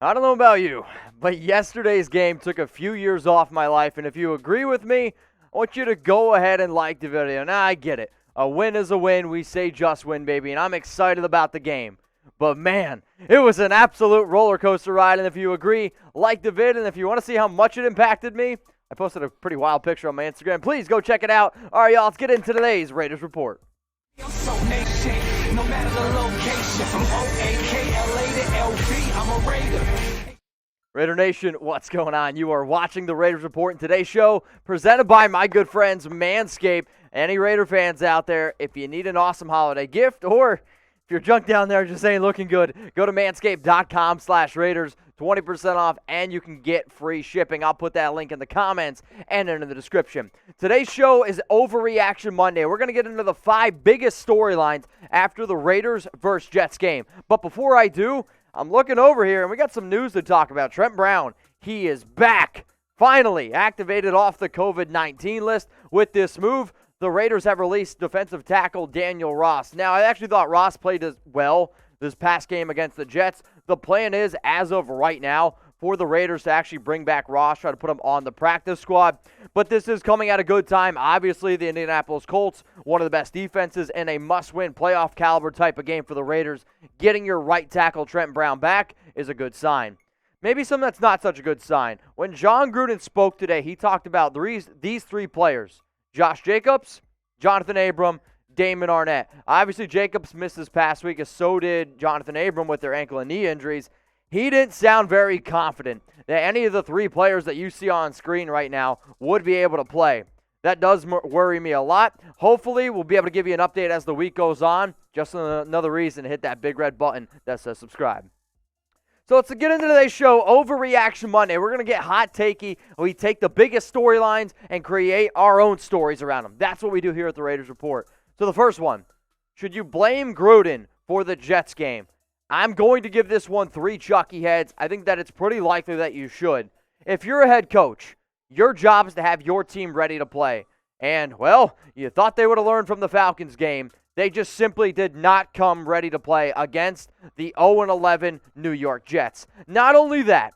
I don't know about you, but yesterday's game took a few years off my life, and if you agree with me, I want you to go ahead and like the video. Now, I get it. A win is a win. We say just win, baby, and I'm excited about the game. But, man, it was an absolute roller coaster ride, and if you agree, like the vid, and if you want to see how much it impacted me, I posted a pretty wild picture on my Instagram. Please go check it out. All right, y'all, let's get into today's Raiders Report. No matter the location, from O-A-K-L-A to LV, I'm a Raider. Raider Nation, what's going on? You are watching the Raiders Report, and today's show presented by my good friends Manscape. Any Raider fans out there, if you need an awesome holiday gift, or if you're junk down there just ain't looking good, go to manscape.com/Raiders, 20% off, and you can get free shipping. I'll put that link in the comments and in the description. Today's show is Overreaction Monday. We're going to get into the 5 biggest storylines after the Raiders versus Jets game. But before I do, I'm looking over here, and we got some news to talk about. Trent Brown, he is back, finally activated off the COVID-19 list with this move. The Raiders have released defensive tackle Daniel Ross. Now, I actually thought Ross played as well this past game against the Jets. The plan is, as of right now, for the Raiders to actually bring back Ross, try to put him on the practice squad. But this is coming at a good time. Obviously, the Indianapolis Colts, one of the best defenses, and a must-win playoff caliber type of game for the Raiders. Getting your right tackle, Trent Brown, back is a good sign. Maybe something that's not such a good sign. When Jon Gruden spoke today, he talked about these 3 players: Josh Jacobs, Johnathan Abram, Damon, Arnette. Obviously, Jacobs missed this past week, as so did Johnathan Abram with their ankle and knee injuries. He didn't sound very confident that any of the 3 players that you see on screen right now would be able to play. That does worry me a lot. Hopefully, we'll be able to give you an update as the week goes on. Just another reason to hit that big red button that says subscribe. So let's get into today's show, Overreaction Monday. We're going to get hot takey. We take the biggest storylines and create our own stories around them. That's what we do here at the Raiders Report. So the first one, should you blame Gruden for the Jets game? I'm going to give this one 3 chalky heads. I think that it's pretty likely that you should. If you're a head coach, your job is to have your team ready to play. And, well, you thought they would have learned from the Falcons game. They just simply did not come ready to play against the 0-11 New York Jets. Not only that,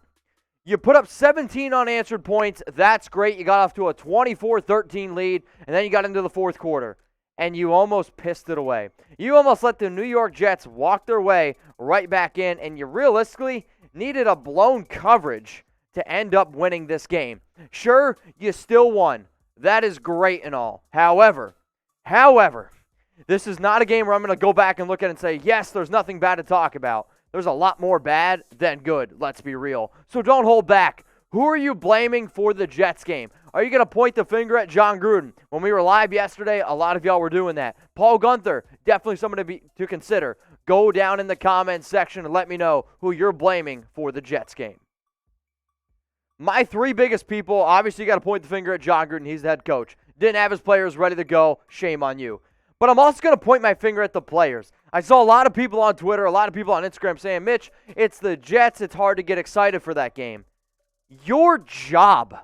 you put up 17 unanswered points. That's great. You got off to a 24-13 lead, and then you got into the fourth quarter, and you almost pissed it away. You almost let the New York Jets walk their way right back in, and you realistically needed a blown coverage to end up winning this game. Sure, you still won. That is great and all. However, this is not a game where I'm going to go back and look at it and say, yes, there's nothing bad to talk about. There's a lot more bad than good, let's be real. So don't hold back. Who are you blaming for the Jets game? Are you going to point the finger at Jon Gruden? When we were live yesterday, a lot of y'all were doing that. Paul Guenther, definitely someone to consider. Go down in the comments section and let me know who you're blaming for the Jets game. My 3 biggest people, obviously you got to point the finger at Jon Gruden. He's the head coach. Didn't have his players ready to go. Shame on you. But I'm also going to point my finger at the players. I saw a lot of people on Twitter, a lot of people on Instagram saying, Mitch, it's the Jets. It's hard to get excited for that game. Your job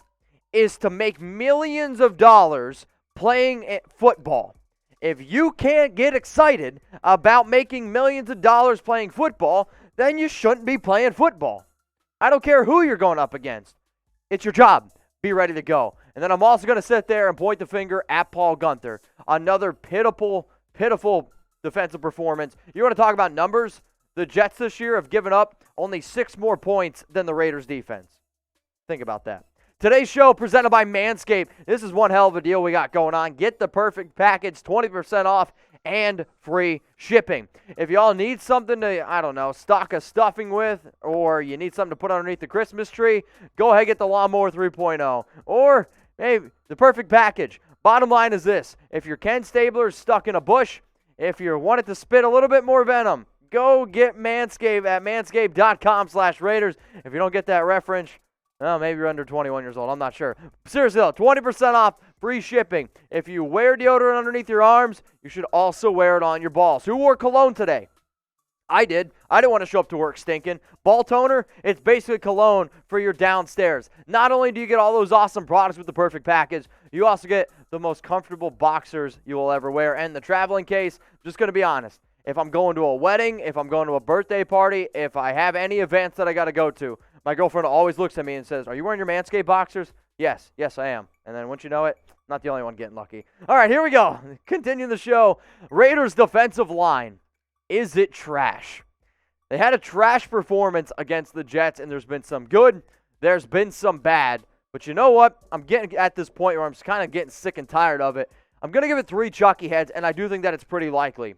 is to make millions of dollars playing football. If you can't get excited about making millions of dollars playing football, then you shouldn't be playing football. I don't care who you're going up against. It's your job. Be ready to go. And then I'm also going to sit there and point the finger at Paul Guenther. Another pitiful defensive performance. You want to talk about numbers? The Jets this year have given up only 6 more points than the Raiders defense. Think about that. Today's show presented by Manscape. This is one hell of a deal we got going on. Get the perfect package, 20% off and free shipping. If y'all need something to, stock a stuffing with, or you need something to put underneath the Christmas tree, go ahead and get the Lawnmower 3.0. Or maybe the perfect package. Bottom line is this. If your Ken Stabler is stuck in a bush, if you want it to spit a little bit more venom, go get Manscaped at manscaped.com/Raiders. If you don't get that reference, well, maybe you're under 21 years old. I'm not sure. Seriously, though, 20% off, free shipping. If you wear deodorant underneath your arms, you should also wear it on your balls. Who wore cologne today? I did. I didn't want to show up to work stinking. Ball toner, it's basically cologne for your downstairs. Not only do you get all those awesome products with the perfect package, you also get the most comfortable boxers you will ever wear. And the traveling case, just going to be honest, if I'm going to a wedding, if I'm going to a birthday party, if I have any events that I got to go to, my girlfriend always looks at me and says, "Are you wearing your Manscape boxers?" Yes, I am. And then once you know it, not the only one getting lucky. All right, here we go. Continuing the show. Raiders defensive line. Is it trash? They had a trash performance against the Jets, and there's been some good, there's been some bad. But you know what? I'm getting at this point where I'm just kind of getting sick and tired of it. I'm going to give it 3 chalky heads, and I do think that it's pretty likely.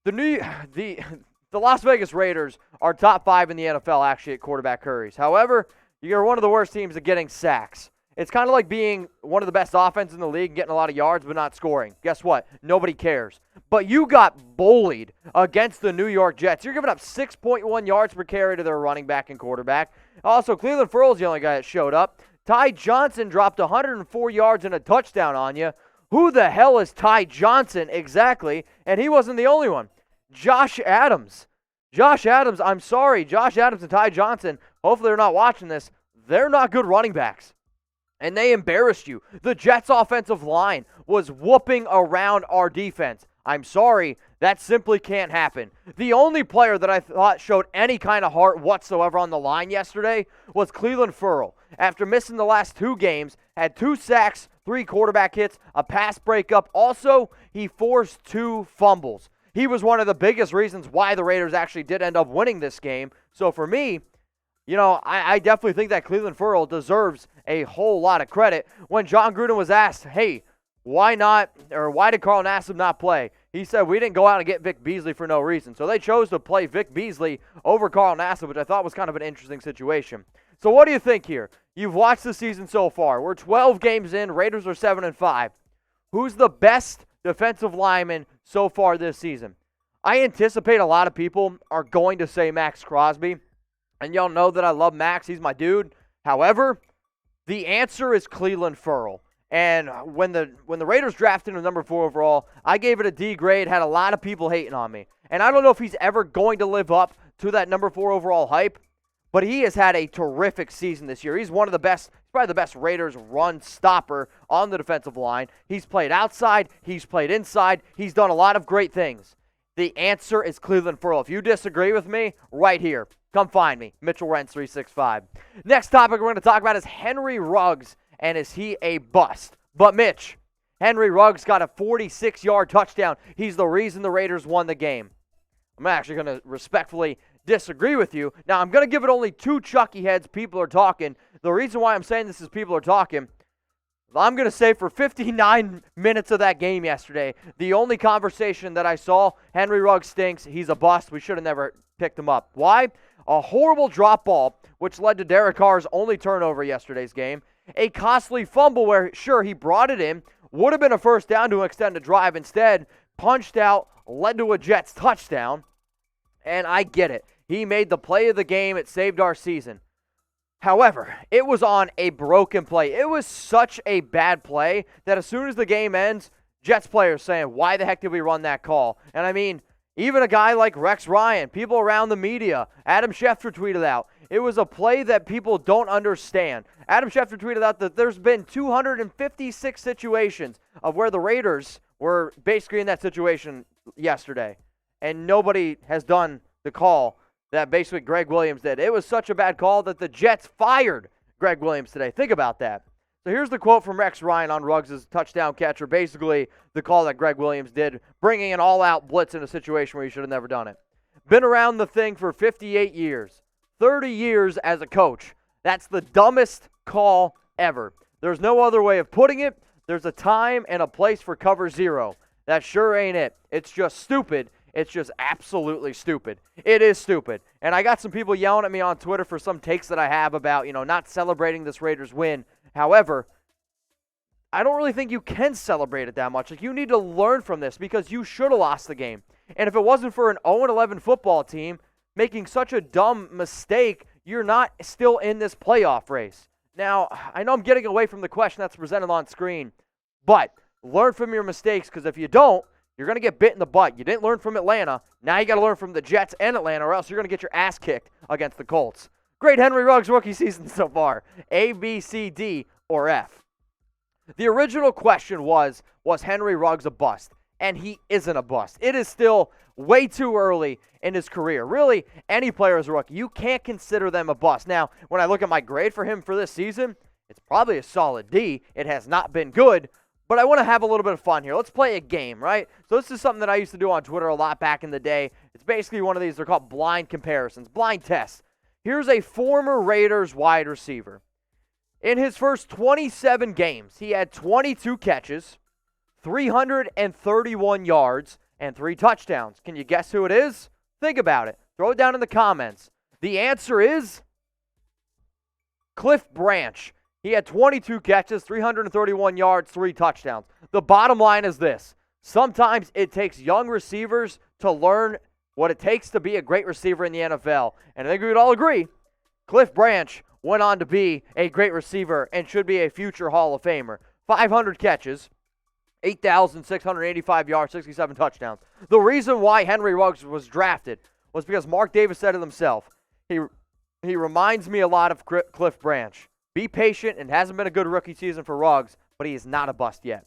The Las Vegas Raiders are top 5 in the NFL, actually, at quarterback hurries. However, you're one of the worst teams at getting sacks. It's kind of like being one of the best offenses in the league and getting a lot of yards but not scoring. Guess what? Nobody cares. But you got bullied against the New York Jets. You're giving up 6.1 yards per carry to their running back and quarterback. Also, Clelin Ferrell's the only guy that showed up. Ty Johnson dropped 104 yards and a touchdown on you. Who the hell is Ty Johnson exactly? And he wasn't the only one. Josh Adams, I'm sorry. Josh Adams and Ty Johnson, hopefully they're not watching this. They're not good running backs. And they embarrassed you. The Jets' offensive line was whooping around our defense. I'm sorry, that simply can't happen. The only player that I thought showed any kind of heart whatsoever on the line yesterday was Clelin Ferrell. After missing the last 2 games, had 2 sacks, 3 quarterback hits, a pass breakup. Also, he forced 2 fumbles. He was one of the biggest reasons why the Raiders actually did end up winning this game. So for me, I definitely think that Clelin Ferrell deserves a whole lot of credit. When Jon Gruden was asked, hey, why did Carl Nassib not play? He said, we didn't go out and get Vic Beasley for no reason. So they chose to play Vic Beasley over Carl Nassib, which I thought was kind of an interesting situation. So what do you think here? You've watched the season so far. We're 12 games in. Raiders are 7-5. Who's the best defensive lineman so far this season? I anticipate a lot of people are going to say Max Crosby. And y'all know that I love Max. He's my dude. However, the answer is Clelin Ferrell. And when the Raiders drafted him number 4 overall, I gave it a D grade, had a lot of people hating on me. And I don't know if he's ever going to live up to that number 4 overall hype, but he has had a terrific season this year. He's one of the best, probably the best Raiders run stopper on the defensive line. He's played outside, he's played inside, he's done a lot of great things. The answer is Clelin Ferrell. If you disagree with me, right here. Come find me, Mitchell Renz 365. Next topic we're going to talk about is Henry Ruggs, and is he a bust? But Mitch, Henry Ruggs got a 46-yard touchdown. He's the reason the Raiders won the game. I'm actually going to respectfully disagree with you. Now, I'm going to give it only 2 chucky heads. People are talking. The reason why I'm saying this is people are talking. I'm going to say for 59 minutes of that game yesterday, the only conversation that I saw, Henry Ruggs stinks. He's a bust. We should have never picked him up. Why? A horrible drop ball, which led to Derek Carr's only turnover yesterday's game. A costly fumble where, sure, he brought it in. Would have been a first down to extend a drive. Instead, punched out, led to a Jets touchdown. And I get it. He made the play of the game. It saved our season. However, it was on a broken play. It was such a bad play that as soon as the game ends, Jets players saying, why the heck did we run that call? And I mean, even a guy like Rex Ryan, people around the media, Adam Schefter tweeted out, it was a play that people don't understand. Adam Schefter tweeted out that there's been 256 situations of where the Raiders were basically in that situation yesterday. And nobody has done the call that basically Greg Williams did. It was such a bad call that the Jets fired Greg Williams today. Think about that. So here's the quote from Rex Ryan on Ruggs' touchdown catcher, basically the call that Greg Williams did, bringing an all-out blitz in a situation where he should have never done it. Been around the thing for 58 years, 30 years as a coach. That's the dumbest call ever. There's no other way of putting it. There's a time and a place for cover 0. That sure ain't it. It's just stupid. It's just absolutely stupid. It is stupid. And I got some people yelling at me on Twitter for some takes that I have about, not celebrating this Raiders win. However, I don't really think you can celebrate it that much. Like, you need to learn from this because you should have lost the game. And if it wasn't for an 0-11 football team making such a dumb mistake, you're not still in this playoff race. Now, I know I'm getting away from the question that's presented on screen, but learn from your mistakes because if you don't, you're going to get bit in the butt. You didn't learn from Atlanta. Now you got to learn from the Jets and Atlanta, or else you're going to get your ass kicked against the Colts. Great Henry Ruggs rookie season so far. A, B, C, D, or F? The original question was Henry Ruggs a bust? and he isn't a bust. It is still way too early in his career. Really, any player as a rookie, you can't consider them a bust. Now, when I look at my grade for him for this season, it's probably a solid D. It has not been good, but I want to have a little bit of fun here. Let's play a game, right? So this is something that I used to do on Twitter a lot back in the day. It's basically one of these, they're called blind comparisons, blind tests. Here's a former Raiders wide receiver. In his first 27 games, he had 22 catches, 331 yards, and 3 touchdowns. Can you guess who it is? Think about it. Throw it down in the comments. The answer is Cliff Branch. He had 22 catches, 331 yards, 3 touchdowns. The bottom line is this. Sometimes it takes young receivers to learn what it takes to be a great receiver in the NFL. And I think we would all agree, Cliff Branch went on to be a great receiver and should be a future Hall of Famer. 500 catches, 8,685 yards, 67 touchdowns. The reason why Henry Ruggs was drafted was because Mark Davis said it himself. He reminds me a lot of Cliff Branch. Be patient, and hasn't been a good rookie season for Ruggs, but he is not a bust yet.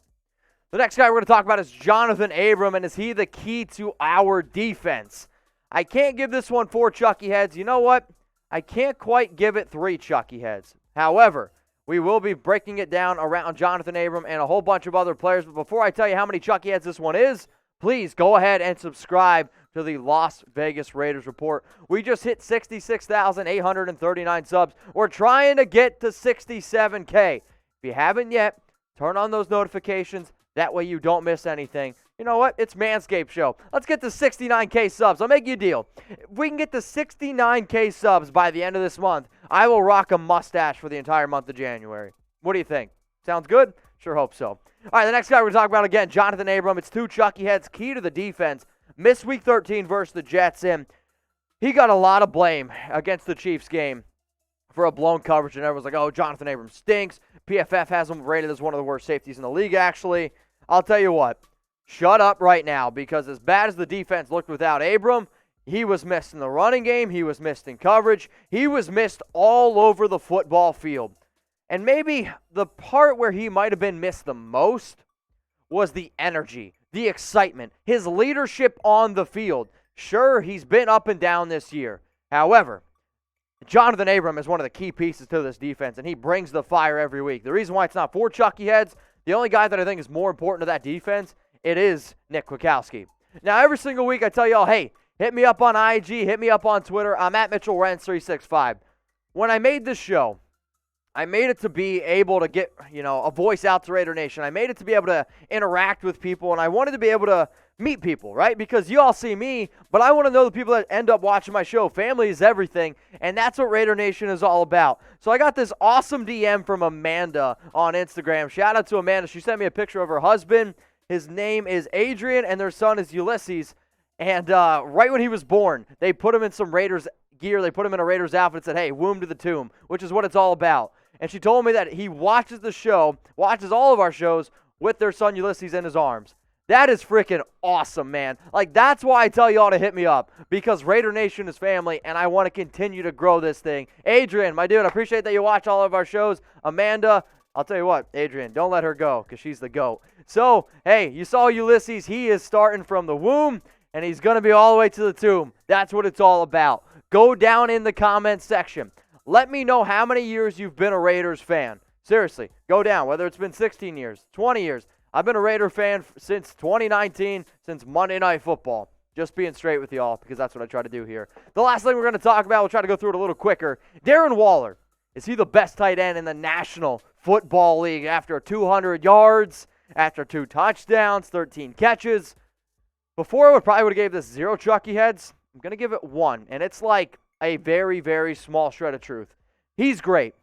The next guy we're going to talk about is Johnathan Abram, and is he the key to our defense? I can't give this one 4 Chucky heads. You know what? I can't quite give it 3 Chucky heads. However, we will be breaking it down around Johnathan Abram and a whole bunch of other players. But before I tell you how many Chucky heads this one is, please go ahead and subscribe to the Las Vegas Raiders Report. We just hit 66,839 subs. We're trying to get to 67K. If you haven't yet, turn on those notifications. That way you don't miss anything. You know what? It's Manscape show. Let's get to 69K subs. I'll make you a deal. If we can get to 69K subs by the end of this month, I will rock a mustache for the entire month of January. What do you think? Sounds good? Sure hope so. All right, the next guy we're going to talk about again, Johnathan Abram. It's 2 Chucky heads, key to the defense. Missed Week 13 versus the Jets, and he got a lot of blame against the Chiefs game for a blown coverage, and everyone's like, oh, Johnathan Abram stinks. PFF has him rated as one of the worst safeties in the league, actually. I'll tell you what, shut up right now, because as bad as the defense looked without Abram, he was missed in the running game, he was missed in coverage, he was missed all over the football field. And maybe the part where he might have been missed the most was the energy, the excitement, his leadership on the field. Sure, he's been up and down this year. However, Johnathan Abram is one of the key pieces to this defense, and he brings the fire every week. The reason why it's not 4 Chucky heads, the only guy that I think is more important to that defense, it is Nick Kwiatkowski. Now, every single week I tell y'all, hey, hit me up on IG, hit me up on Twitter. I'm at Mitchell Renz 365. When I made this show, I made it to be able to get, a voice out to Raider Nation. I made it to be able to interact with people, and I wanted to be able to meet people, right? Because you all see me, but I want to know the people that end up watching my show. Family is everything, and that's what Raider Nation is all about. So I got this awesome DM from Amanda on Instagram. Shout out to Amanda. She sent me a picture of her husband. His name is Adrian, and their son is Ulysses. And right when he was born, they put him in some Raiders gear. They put him in a Raiders outfit and said, hey, womb to the tomb, which is what it's all about. And she told me that he watches the show, watches all of our shows with their son Ulysses in his arms. That is freaking awesome, man. Like, that's why I tell y'all to hit me up, because Raider Nation is family, and I want to continue to grow this thing. Adrian, my dude, I appreciate that you watch all of our shows. Amanda, I'll tell you what, Adrian, don't let her go, because she's the GOAT. So, hey, you saw Ulysses. He is starting from the womb, and he's going to be all the way to the tomb. That's what it's all about. Go down in the comments section. Let me know how many years you've been a Raiders fan. Seriously, go down, whether it's been 16 years, 20 years. I've been a Raider fan since 2019, since Monday Night Football. Just being straight with y'all, because that's what I try to do here. The last thing we're going to talk about, we'll try to go through it a little quicker. Darren Waller. Is he the best tight end in the National Football League after 200 yards, after 2 touchdowns, 13 catches? Before I probably would have gave this 0 Chucky heads. I'm going to give it 1, and it's like a very, very small shred of truth. He's great.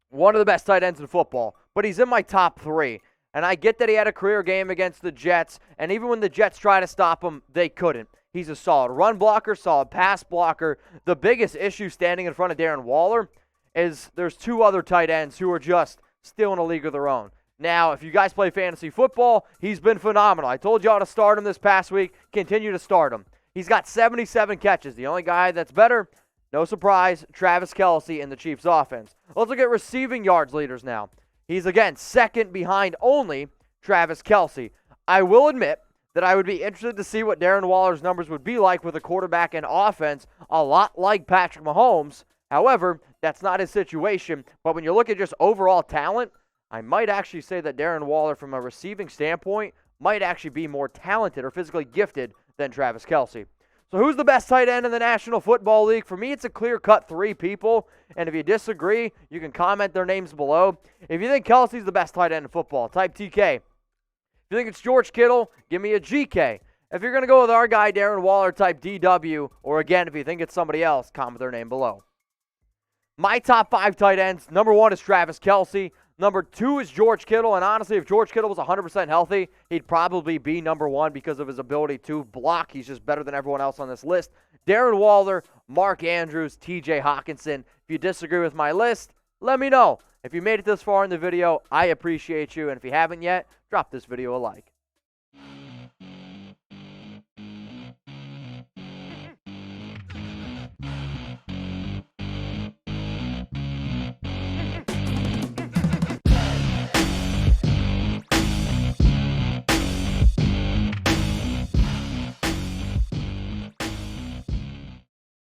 One of the best tight ends in football, but he's in my top 3. And I get that he had a career game against the Jets, and even when the Jets tried to stop him, they couldn't. He's a solid run blocker, solid pass blocker. The biggest issue standing in front of Darren Waller is there's 2 other tight ends who are just still in a league of their own. Now, if you guys play fantasy football, he's been phenomenal. I told y'all to start him this past week. Continue to start him. He's got 77 catches. The only guy that's better, no surprise, Travis Kelce in the Chiefs offense. Let's look at receiving yards leaders now. He's, again, second behind only Travis Kelce. I will admit that I would be interested to see what Darren Waller's numbers would be like with a quarterback and offense a lot like Patrick Mahomes. However, that's not his situation. But when you look at just overall talent, I might actually say that Darren Waller, from a receiving standpoint, might actually be more talented or physically gifted than Travis Kelce. So who's the best tight end in the National Football League? For me, it's a clear-cut 3 people. And if you disagree, you can comment their names below. If you think Kelce's the best tight end in football, type TK. If you think it's George Kittle, give me a GK. If you're going to go with our guy, Darren Waller, type DW. Or again, if you think it's somebody else, comment their name below. My top 5 tight ends, number 1 is Travis Kelce. Number 2 is George Kittle. And honestly, if George Kittle was 100% healthy, he'd probably be number 1 because of his ability to block. He's just better than everyone else on this list. Darren Waller, Mark Andrews, TJ Hawkinson. If you disagree with my list, let me know. If you made it this far in the video, I appreciate you. And if you haven't yet, drop this video a like.